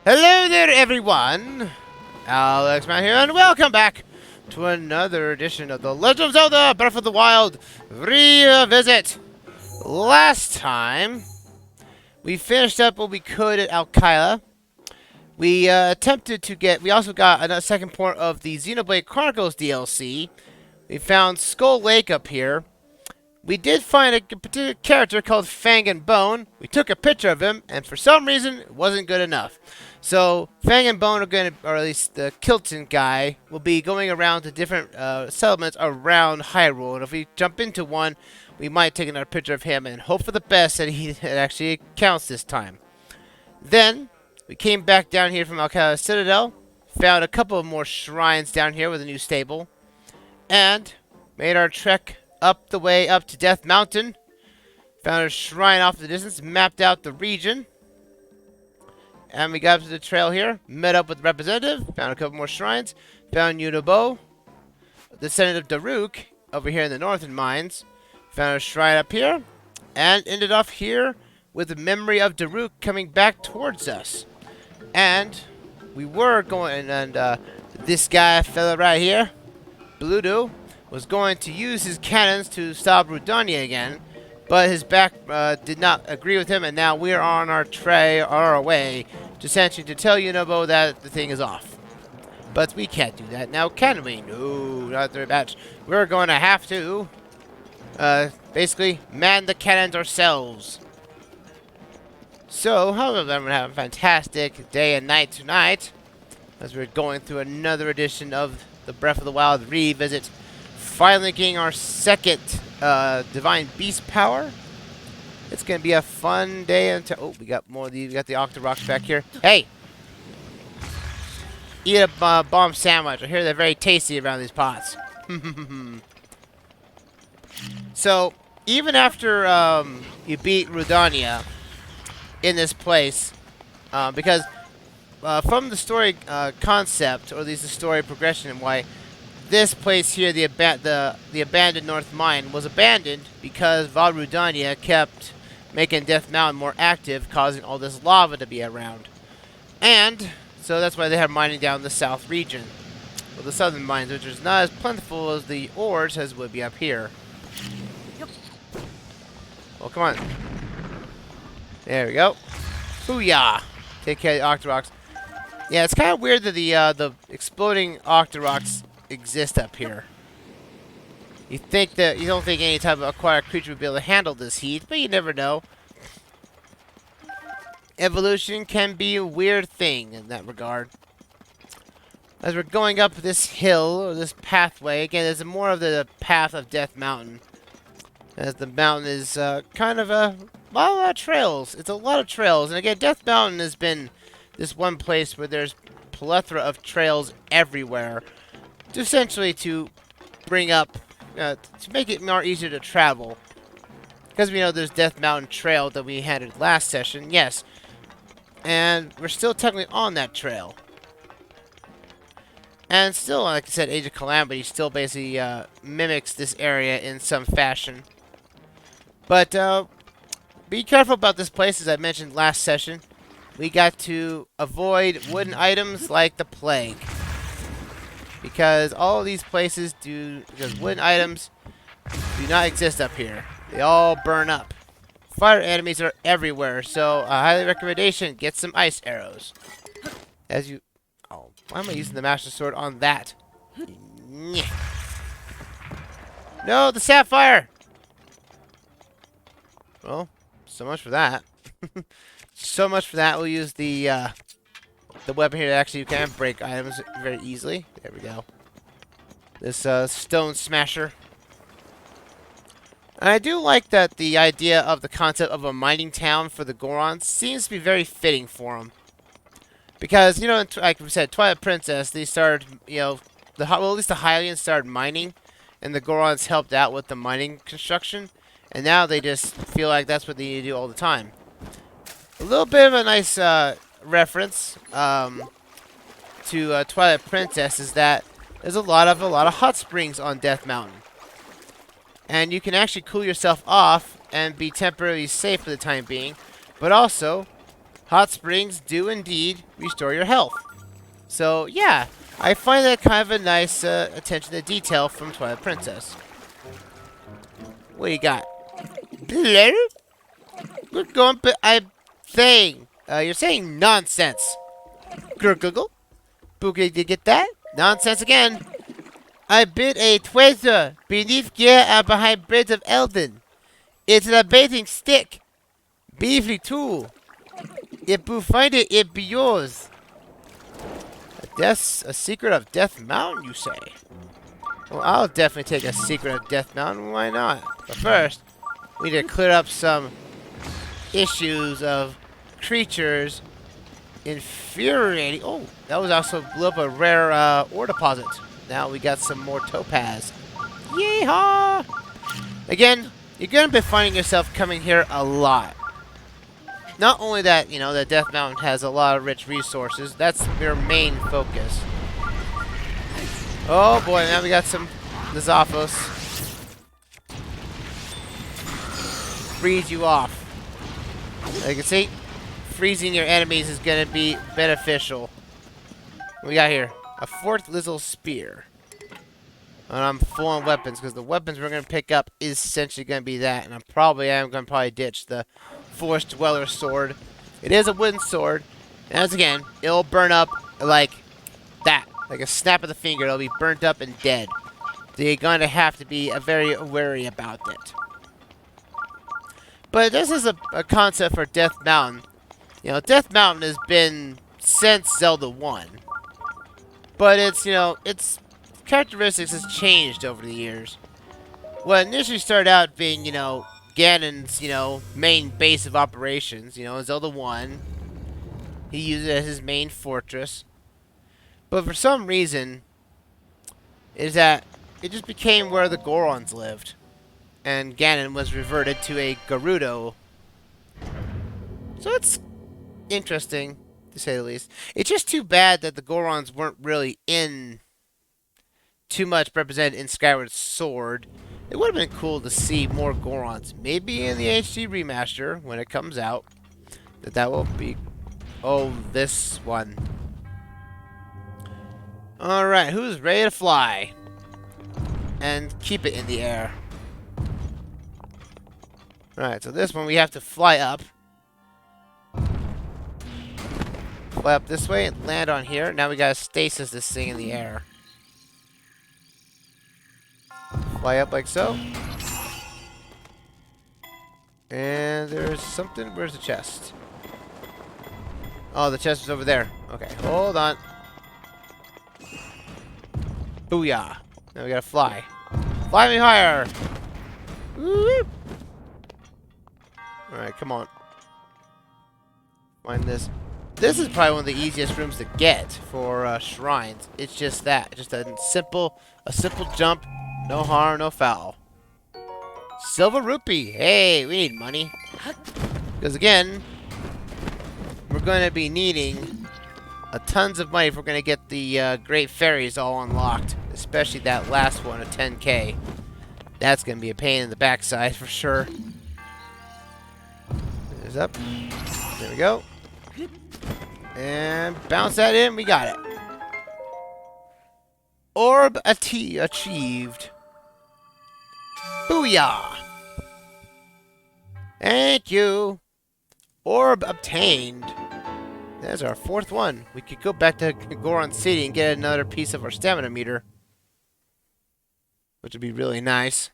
Hello there, everyone! Alexman here, and welcome back to another edition of The Legend of Zelda Breath of the Wild Revisit. Last time, we finished up what we could at Alkyla. We attempted to get... We also got a second part of the Xenoblade Chronicles DLC. We found Skull Lake up here. We did find a particular character called Fang and Bone. We took a picture of him, and for some reason, it wasn't good enough. So, Fang and Bone are going to, or at least the Kilton guy, will be going around to different settlements around Hyrule. And if we jump into one, we might take another picture of him and hope for the best that it actually counts this time. Then, we came back down here from Alcala Citadel, found a couple of more shrines down here with a new stable, and made our trek up the way up to Death Mountain. Found a shrine off in the distance, mapped out the region. And we got up to the trail here, met up with the representative, found a couple more shrines, found Yunobo, descendant of Daruk, over here in the northern mines. Found a shrine up here, and ended off here with the memory of Daruk coming back towards us. And we were going, and this fella right here, Bluto, was going to use his cannons to stop Rudania again, but his back did not agree with him, and now we're on our way to essentially to tell Yunobo that the thing is off. But we can't do that now, can we? No, not very much. We're going to have to basically man the cannons ourselves. So, however, we're going to have a fantastic day and night tonight as we're going through another edition of the Breath of the Wild Revisit. Finally getting our second Divine Beast power. It's going to be a fun day until... Oh, we got more of these. We got the Octoroks back here. Hey! Eat a bomb sandwich. I hear they're very tasty around these pots. So, even after you beat Rudania in this place, because from the story concept, or at least the story progression and why... This place here, the abandoned North Mine, was abandoned because Val Rudania kept making Death Mountain more active, causing all this lava to be around. And so that's why they have mining down the south region, or the southern mines, which is not as plentiful as the ores as would be up here. Oh, come on. There we go. Booyah! Take care of the Octoroks. Yeah, it's kind of weird that the exploding Octoroks exist up here. You don't think any type of aquatic creature would be able to handle this heat, but you never know. Evolution can be a weird thing in that regard. As we're going up this hill, or this pathway, again, there's more of the path of Death Mountain. As the mountain is kind of a lot of trails. It's a lot of trails. And again, Death Mountain has been this one place where there's plethora of trails everywhere. Essentially to bring up, to make it more easier to travel. Because we know there's Death Mountain Trail that we had in last session, yes. And we're still technically on that trail. And still, like I said, Age of Calamity still basically mimics this area in some fashion. But be careful about this place, as I mentioned last session. We got to avoid wooden items like the plague. Because all of these places because wooden items do not exist up here. They all burn up. Fire enemies are everywhere, so a highly recommendation, get some ice arrows. Oh, why am I using the Master Sword on that? No, the sapphire! Well, so much for that. So much for that. We'll use the weapon here that actually can break items very easily. There we go. This stone smasher. And I do like that the idea of the concept of a mining town for the Gorons seems to be very fitting for them. Because, you know, like we said, Twilight Princess, they started, you know, at least the Hylians started mining, and the Gorons helped out with the mining construction. And now they just feel like that's what they need to do all the time. A little bit of a nice reference to Twilight Princess is that there's a lot of hot springs on Death Mountain, and you can actually cool yourself off and be temporarily safe for the time being. But also, hot springs do indeed restore your health. So, yeah, I find that kind of a nice attention to detail from Twilight Princess. What do you got? Hello? Good going, but I'm saying, you're saying nonsense. Gurgle? Boogie, did you get that? Nonsense again. I bid a treasure beneath gear and behind bridge of Elden. It's an amazing stick. Beefy too. If you find it, it be yours. A secret of Death Mountain, you say? Well, I'll definitely take a secret of Death Mountain. Why not? But first, we need to clear up some issues of creatures infuriating. Oh, that was also blew up a rare ore deposit. Now we got some more topaz. Yeehaw! Again, you're gonna be finding yourself coming here a lot. Not only that, you know, that Death Mountain has a lot of rich resources. That's your main focus. Oh boy, now we got some Nizafos. Freeze you off. Like you can see, freezing your enemies is going to be beneficial. What we got here? A fourth Lizzle Spear. And I'm full on weapons, because the weapons we're going to pick up is essentially going to be that. And I'm going to ditch the Forest Dweller Sword. It is a wooden sword. And as again, it'll burn up like that. Like a snap of the finger, it'll be burnt up and dead. So you're going to have to be very wary about it. But this is a concept for Death Mountain. You know, Death Mountain has been since Zelda 1. But it's, you know, its characteristics has changed over the years. What initially started out being, you know, Ganon's, you know, main base of operations. You know, in Zelda 1, he used it as his main fortress. But for some reason, is that it just became where the Gorons lived. And Ganon was reverted to a Gerudo. So it's interesting, to say the least. It's just too bad that the Gorons weren't really in too much represented in Skyward Sword. It would have been cool to see more Gorons. Maybe in the HD remaster, when it comes out. That will be... Oh, this one. Alright, who's ready to fly? And keep it in the air. Alright, so this one we have to fly up. Fly up this way and land on here. Now we gotta stasis this thing in the air. Fly up like so. And there's something. Where's the chest? Oh, the chest is over there. Okay, hold on. Booyah. Now we gotta fly. Fly me higher! Woo! Alright, come on. Find this. This is probably one of the easiest rooms to get for shrines. It's just that. Just a simple jump. No harm, no foul. Silver rupee. Hey, we need money. Because again, we're going to be needing tons of money if we're going to get the Great Fairies all unlocked. Especially that last one, a 10k. That's going to be a pain in the backside for sure. There's up. There we go. And bounce that in. We got it. Orb achieved. Booyah! Thank you. Orb obtained. There's our fourth one. We could go back to Goron City and get another piece of our stamina meter. Which would be really nice.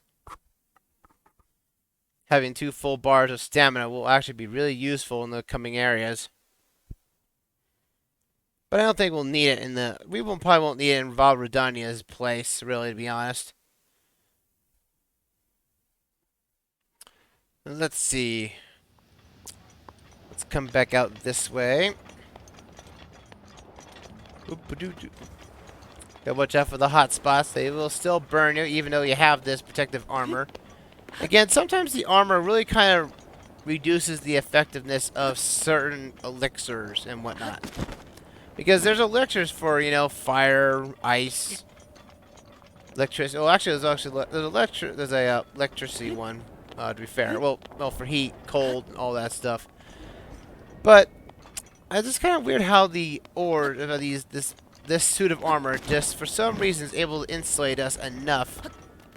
Having 2 full bars of stamina will actually be really useful in the coming areas. But I don't think we'll need it in the... probably won't need it in Val Redania's place, really, to be honest. Let's see. Let's come back out this way. Oop-a-doo-doo. Gotta watch out for the hot spots. They will still burn you, even though you have this protective armor. Again, sometimes the armor really kind of reduces the effectiveness of certain elixirs and whatnot. Because there's elixirs for, you know, fire, ice, electricity. Oh, actually, there's a electricity one. To be fair, well, for heat, cold, and all that stuff. But It's just kind of weird how the ore, this suit of armor, just for some reason is able to insulate us enough.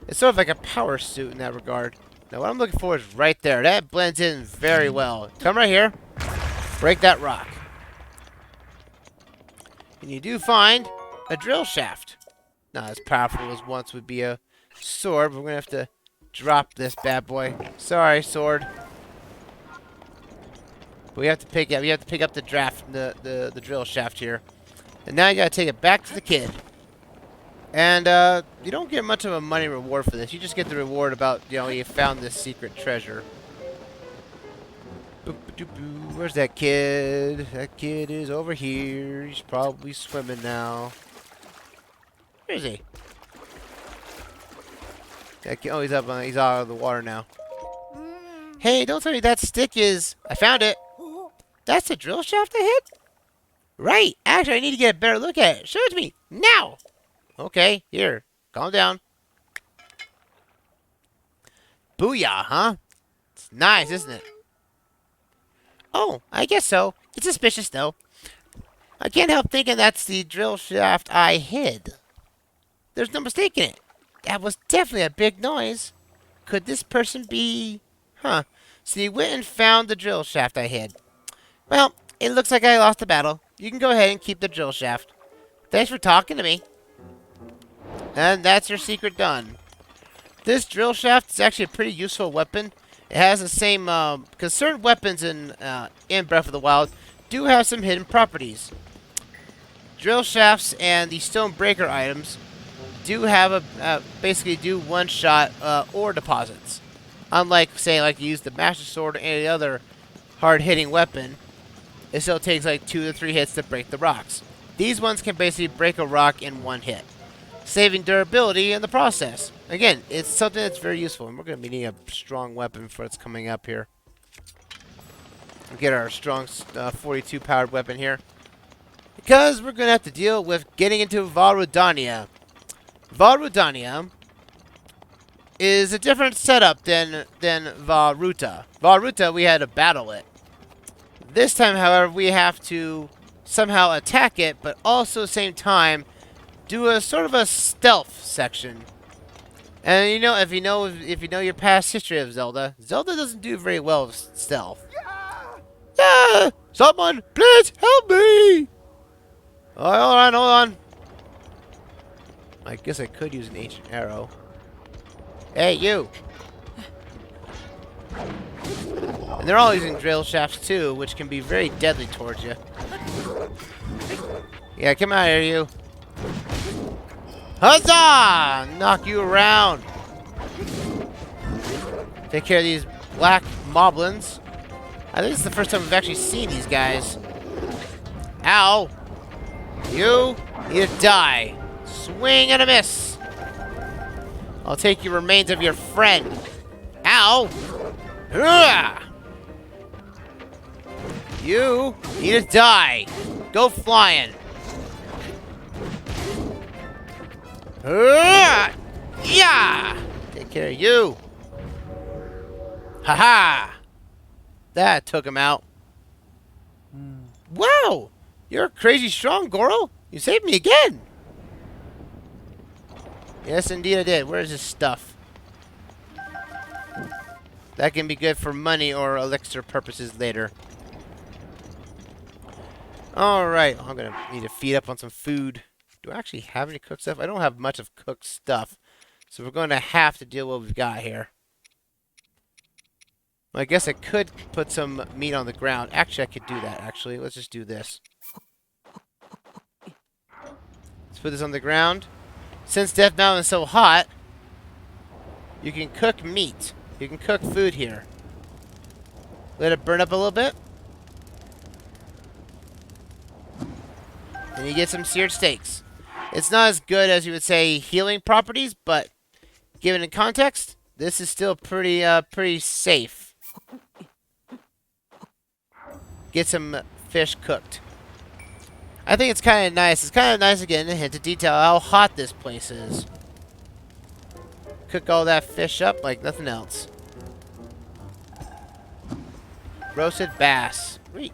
It's sort of like a power suit in that regard. Now what I'm looking for is right there. That blends in very well. Come right here. Break that rock. And you do find a drill shaft. Not as powerful as once would be a sword, but we're gonna have to drop this bad boy. Sorry, sword. But we have to pick up the drill shaft here. And now you gotta take it back to the kid. And you don't get much of a money reward for this. You just get the reward about, you found this secret treasure. Where's that kid? That kid is over here. He's probably swimming now. Where is he? That kid, oh, he's up. He's out of the water now. Hey, don't tell me that stick is... I found it. That's the drill shaft I hit? Right. Actually, I need to get a better look at it. Show it to me. Now. Okay, here. Calm down. Booyah, huh? It's nice, isn't it? Oh, I guess so. It's suspicious, though. I can't help thinking that's the drill shaft I hid. There's no mistaking it. That was definitely a big noise. Could this person be... Huh. So you went and found the drill shaft I hid. Well, it looks like I lost the battle. You can go ahead and keep the drill shaft. Thanks for talking to me. And that's your secret done. This drill shaft is actually a pretty useful weapon. It has the same, because certain weapons in Breath of the Wild do have some hidden properties. Drill shafts and the stone breaker items do have basically do one-shot ore deposits. Unlike, say, like you use the Master Sword or any other hard-hitting weapon, it still takes like 2 to 3 hits to break the rocks. These ones can basically break a rock in one hit, saving durability in the process. Again, it's something that's very useful, and we're going to be needing a strong weapon for what's coming up here. We'll get our strong 42 powered weapon here, because we're going to have to deal with getting into Varudania. Varudania is a different setup than Varuta. Varuta, we had to battle it. This time, however, we have to somehow attack it, but also at the same time do a sort of a stealth section. And if you know your past history of Zelda, Zelda doesn't do very well with stealth. Yeah! Someone, please help me! Oh, hold on. I guess I could use an ancient arrow. Hey, you! And they're all using drill shafts too, which can be very deadly towards you. Yeah, come out here, you. Huzzah! Knock you around. Take care of these black moblins. I think it's the first time we've actually seen these guys. Ow! You need to die. Swing and a miss. I'll take your remains of your friend. Ow! Hurrah! You need to die. Go flying. Yeah! Take care of you. Haha! That took him out. Wow! You're crazy strong, Goro. You saved me again. Yes, indeed I did. Where's this stuff? That can be good for money or elixir purposes later. Alright, I'm going to need to feed up on some food. Do I actually have any cooked stuff? I don't have much of cooked stuff. So we're going to have to deal with what we've got here. Well, I guess I could put some meat on the ground. Actually, I could do that, actually. Let's just do this. Let's put this on the ground. Since Death Mountain is so hot, you can cook meat. You can cook food here. Let it burn up a little bit. And you get some seared steaks. It's not as good as you would say healing properties, but given in context, this is still pretty safe. Get some fish cooked. I think it's kind of nice. It's kind of nice again, a hint of detail how hot this place is. Cook all that fish up like nothing else. Roasted bass. Sweet.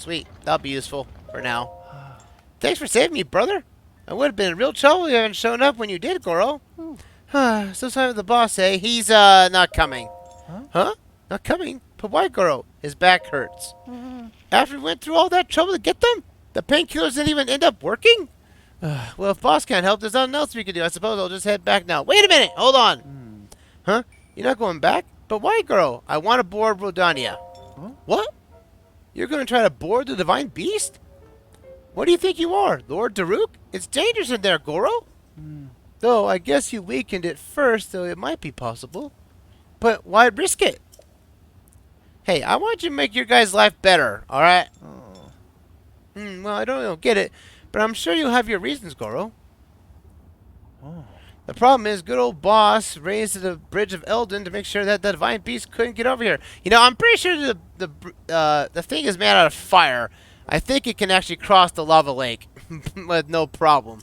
Sweet. That'll be useful for now. Thanks for saving me, brother. I would have been in real trouble if you hadn't shown up when you did, Goro. So sorry with the boss, eh? He's, not coming. Huh? Not coming? But why, Goro? His back hurts. After we went through all that trouble to get them? The painkillers didn't even end up working? Well, if boss can't help, there's nothing else we can do. I suppose I'll just head back now. Wait a minute! Hold on! Huh? You're not going back? But why, Goro? I want to board Rodania. What? You're going to try to board the Divine Beast? What do you think you are, Lord Daruk? It's dangerous in there, Goro. Though, I guess you weakened it first, so it might be possible. But why risk it? Hey, I want you to make your guys' life better, alright? Well, I don't get it, but I'm sure you'll have your reasons, Goro. The problem is, good old boss raised the Bridge of Elden to make sure that the Divine Beast couldn't get over here. You know, I'm pretty sure the thing is made out of fire. I think it can actually cross the lava lake with no problem.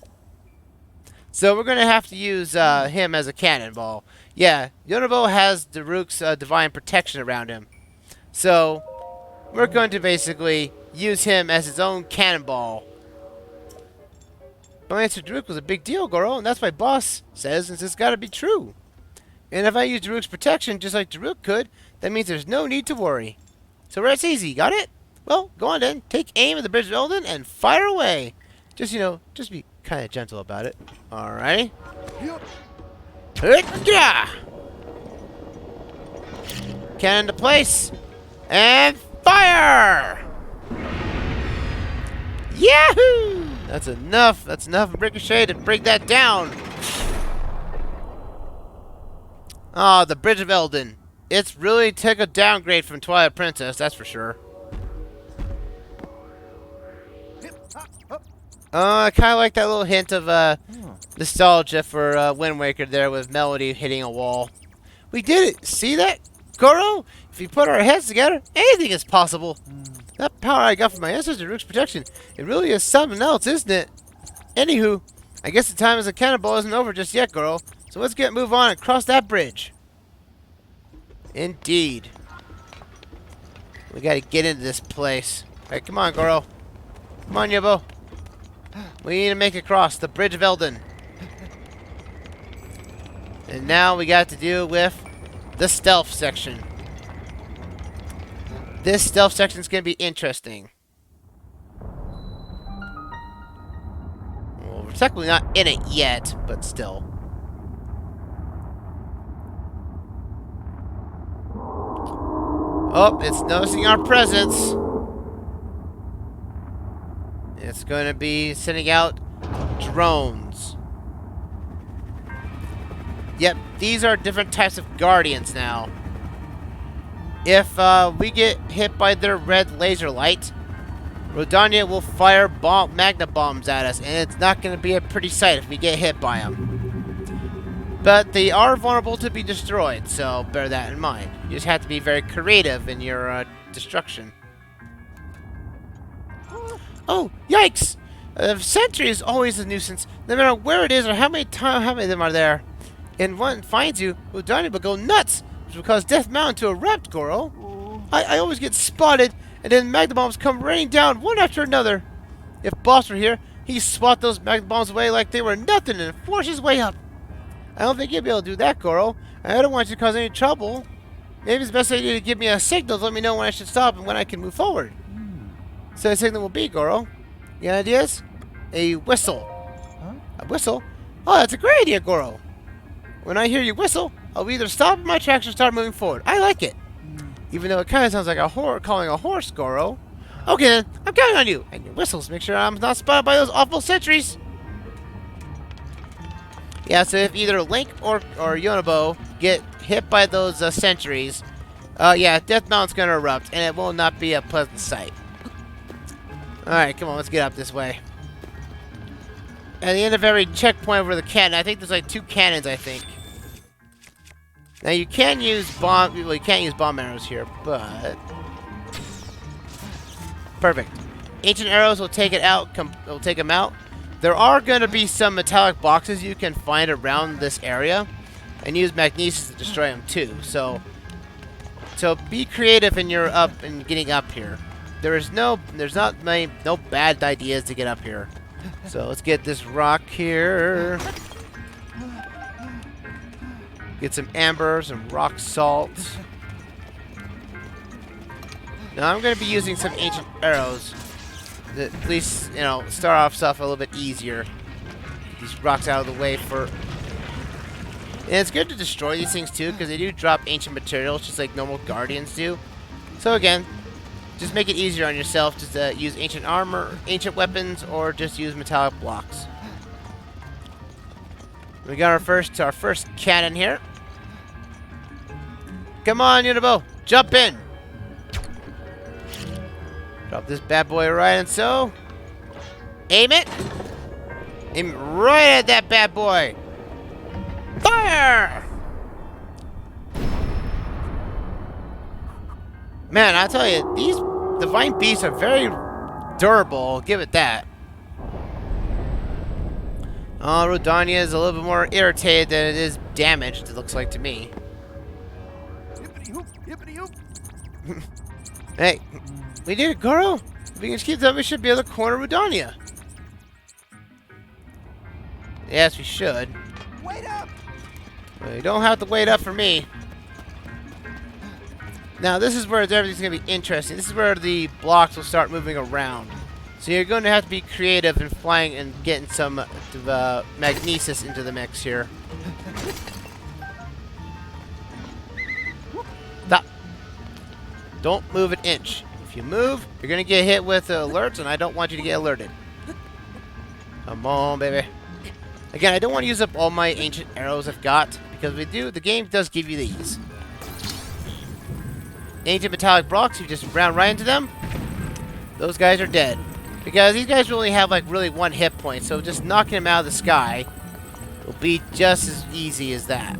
So we're going to have to use him as a cannonball. Yeah, Yunobo has Daruk's divine protection around him. So we're going to basically use him as his own cannonball. My answer to Daruk was a big deal, Goro, and that's why boss says it's got to be true. And if I use Daruk's protection just like Daruk could, that means there's no need to worry. So it's easy, got it? Well, go on then. Take aim at the Bridge of Elden and fire away. Just, you know, just be kind of gentle about it. Alrighty. Cannon to place. And fire! Yahoo! That's enough. That's enough ricochet to break that down. Ah, the Bridge of Elden. It's really took a downgrade from Twilight Princess, that's for sure. I kind of like that little hint of nostalgia for Wind Waker there with Melody hitting a wall. We did it! See that, Goro? If we put our heads together, anything is possible. That power I got from my ancestors, Rook's protection, it really is something else, isn't it? Anywho, I guess the time as a cannonball isn't over just yet, Goro. So let's move on and cross that bridge. Indeed. We gotta get into this place. Alright, come on, Goro. Come on, Yunobo. We need to make it across the Bridge of Elden. And now we got to deal with the stealth section. This stealth section is going to be interesting. Well, we're technically not in it yet, but still. Oh, it's noticing our presence. It's going to be sending out drones. Yep, these are different types of guardians now. If we get hit by their red laser light, Rodania will fire magna bombs at us, and it's not going to be a pretty sight if we get hit by them. But they are vulnerable to be destroyed, so bear that in mind. You just have to be very creative in your destruction. Oh, yikes! Sentry is always a nuisance, no matter where it is or how many of them are there. And one finds you, Rodania will go nuts, which will cause Death Mountain to erupt, Goro. I always get spotted, and then magna bombs come raining down one after another. If Boss were here, he'd swat those magna bombs away like they were nothing and force his way up. I don't think you'll be able to do that, Goro. I don't want you to cause any trouble. Maybe it's best idea to give me a signal to let me know when I should stop and when I can move forward. So the signal will be, Goro. You got ideas? A whistle. Huh? A whistle? Oh, that's a great idea, Goro. When I hear you whistle, I'll either stop in my tracks or start moving forward. I like it. Even though it kind of sounds like a calling a horse, Goro. Okay then, I'm counting on you. And your whistles, make sure I'm not spotted by those awful sentries. Yeah, so if either Link or Yunobo get hit by those sentries, yeah, Death Mountain's gonna erupt, and it will not be a pleasant sight. Alright, come on, let's get up this way. At the end of every checkpoint over the cannon, I think there's like 2 cannons, I think. Now you can use bomb arrows here, but perfect. Ancient arrows will take it out. Will take them out. There are going to be some metallic boxes you can find around this area, and use magnesis to destroy them too. So be creative in your getting up here. there's not many, no bad ideas to get up here. So let's get this rock here. Get some amber, some rock salt. Now I'm going to be using some ancient arrows. That at least, you know, start off stuff a little bit easier. Get these rocks out of the way for... And it's good to destroy these things too, because they do drop ancient materials just like normal guardians do. So again, just make it easier on yourself. Just use ancient armor, ancient weapons, or just use metallic blocks. We got our first cannon here. Come on, Yunobo, jump in. Drop this bad boy right and so. Aim it. Aim right at that bad boy. Fire! Man, I tell you, these divine beasts are very durable. I'll give it that. Oh, Rodania is a little bit more irritated than it is damaged, it looks like to me. Hey, we did it, Goro. If we can just keep them, we should be able to corner Rodania. Yes, we should. Wait up! Well, you don't have to wait up for me. Now, this is where everything's going to be interesting. This is where the blocks will start moving around. So you're going to have to be creative in flying and getting some magnesis into the mix here. Stop. Don't move an inch. If you move, you're going to get hit with alerts, and I don't want you to get alerted. Come on, baby. Again, I don't want to use up all my ancient arrows I've got, because the game does give you these. Ancient metallic blocks, you just round right into them, those guys are dead. Because these guys only have like really one hit point, so just knocking them out of the sky will be just as easy as that.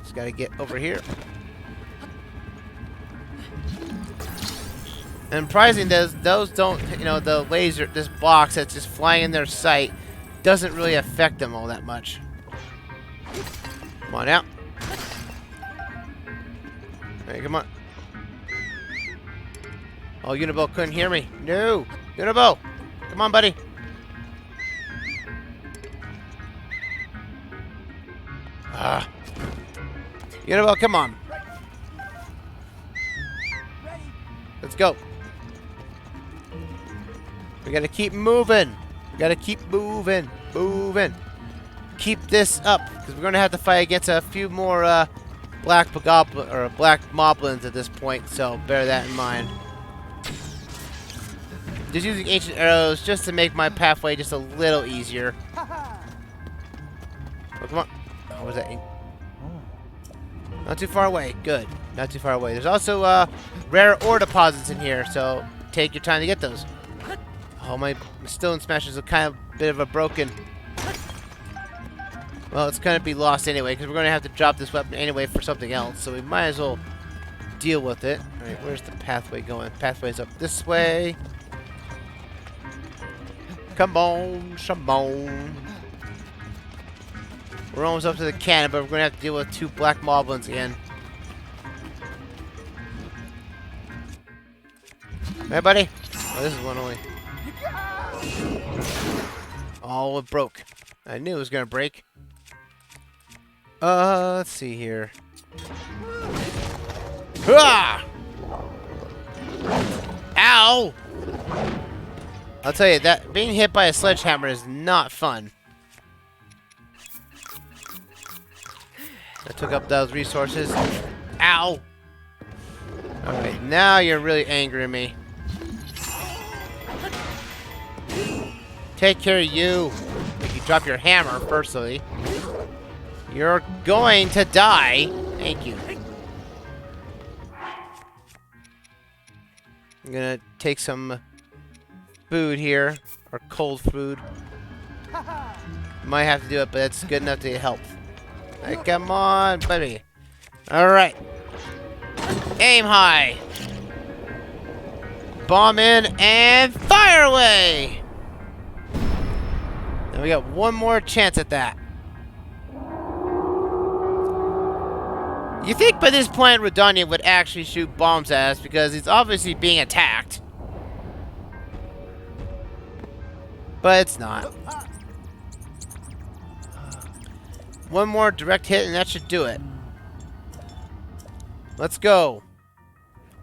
Just gotta get over here. And surprising, those don't, you know, the laser, this box that's just flying in their sight doesn't really affect them all that much. Come on out. Hey, come on. Oh, Yunobo couldn't hear me. No! Yunobo! Come on, buddy. Yunobo, come on. Let's go. We gotta keep moving. We gotta keep moving. Moving. Keep this up, because we're gonna have to fight against a few more black moblins at this point, so bear that in mind. Just using ancient arrows just to make my pathway just a little easier. Oh, come on. What was that? Not too far away. Good. Not too far away. There's also rare ore deposits in here, so take your time to get those. Oh, my stone smashers are kind of a bit of a broken... Well, it's going to be lost anyway, because we're going to have to drop this weapon anyway for something else, so we might as well deal with it. Alright, where's the pathway going? Pathway's up this way. Come on, come on. We're almost up to the cannon, but we're going to have to deal with two black moblins again. Hey, buddy. Oh, this is one only. Oh, it broke. I knew it was going to break. Let's see here. Ah! Ow! I'll tell you, that being hit by a sledgehammer is not fun. I took up those resources. Ow! Alright, now you're really angering me. Take care of you. Make you drop your hammer, firstly. You're going to die. Thank you. I'm gonna take some food here, or cold food. Might have to do it, but it's good enough to help. Hey, come on, buddy. Alright. Aim high. Bomb in and fire away. Now we got one more chance at that. You think by this point Redania would actually shoot bombs at us because he's obviously being attacked. But it's not. One more direct hit and that should do it. Let's go.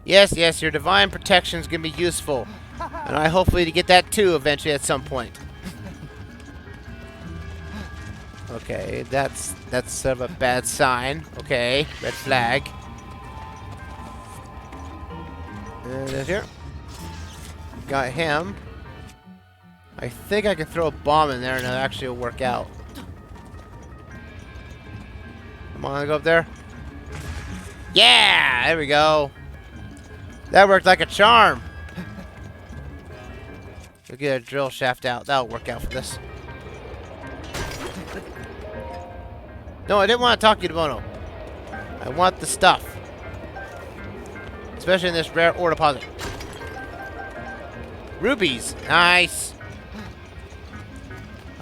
Yes, yes, your divine protection is going to be useful. And I hopefully to get that too eventually at some point. Okay, that's sort of a bad sign. Okay, red flag. And here. Got him. I think I can throw a bomb in there and it actually will work out. Come on, go up there. Yeah, there we go. That worked like a charm. We'll get a drill shaft out. That'll work out for this. No, I didn't want to talk to you, Bono. I want the stuff. Especially in this rare ore deposit. Rubies. Nice.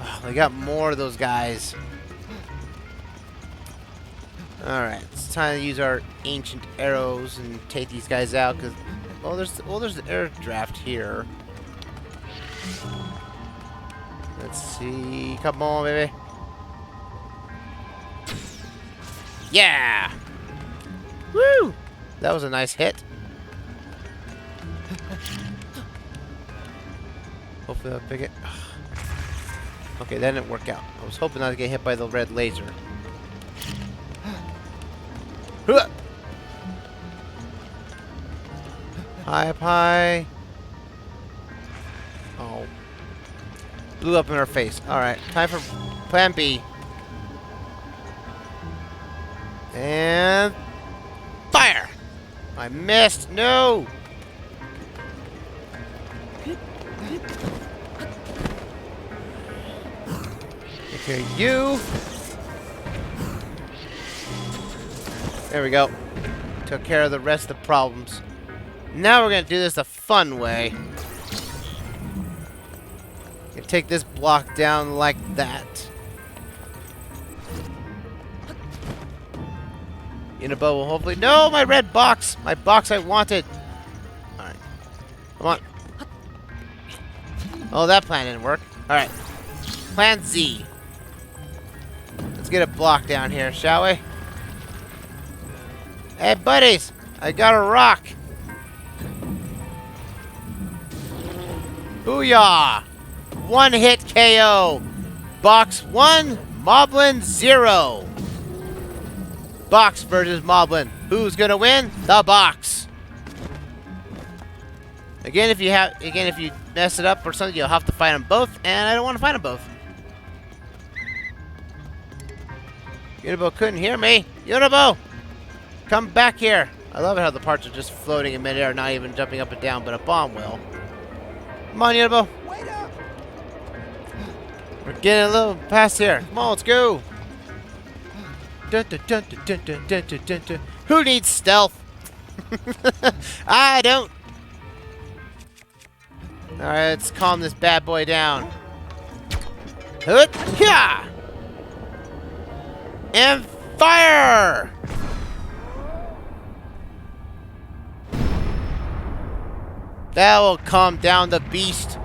Oh, we got more of those guys. Alright, it's time to use our ancient arrows and take these guys out because there's the air draft here. Let's see. Come on, baby. Yeah! Woo! That was a nice hit. Hopefully I'll pick it. Okay, that didn't work out. I was hoping not to get hit by the red laser. Hi, up high. Oh. Blew up in our face. Alright, time for plan B. And fire! I missed. No! Okay, you. There we go. Took care of the rest of the problems. Now we're going to do this the fun way. And take this block down like that. Yunobo will hopefully... No, my red box! My box I wanted. Alright. Come on. Oh, that plan didn't work. Alright. Plan Z. Let's get a block down here, shall we? Hey, buddies! I got a rock! Booyah! One hit KO! Box 1, Moblin 0. Box versus Moblin. Who's gonna win? The box. Again, if you mess it up or something, you'll have to fight them both, and I don't want to fight them both. Yunobo couldn't hear me. Yunobo, come back here. I love it how the parts are just floating in midair, not even jumping up and down, but a bomb will. Come on, Yunobo. Wait up. We're getting a little past here. Come on, let's go. Dun, dun, dun, dun, dun, dun, dun, dun, dun, dun. Who needs stealth? I don't. Alright, let's calm this bad boy down. Yeah! And fire! That will calm down the beast.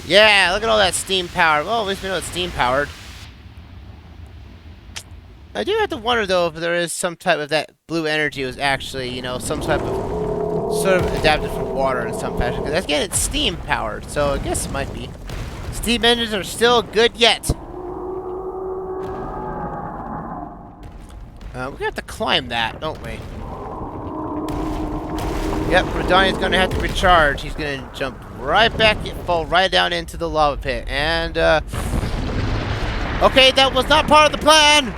Yeah, look at all that steam power. Well, at least we know it's steam powered. I do have to wonder though if there is some type of that blue energy was actually, you know, some type of sort of adapted for water in some fashion. Because again, it's steam powered, so I guess it might be. Steam engines are still good yet. We're gonna have to climb that, don't we? Yep, Redania's gonna have to recharge. He's gonna jump right back, fall right down into the lava pit. And, okay, that was not part of the plan!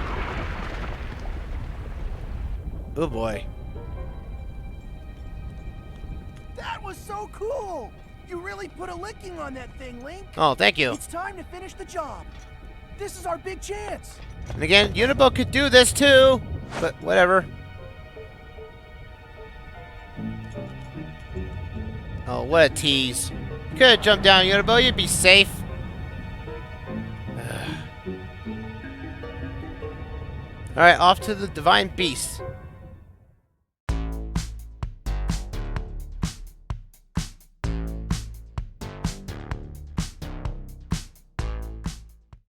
Oh boy. That was so cool! You really put a licking on that thing, Link. Oh, thank you. It's time to finish the job. This is our big chance. And again, Yunobo could do this too, but whatever. Oh, what a tease. You could have jumped down, Yunobo. You'd be safe. Alright, off to the Divine Beast.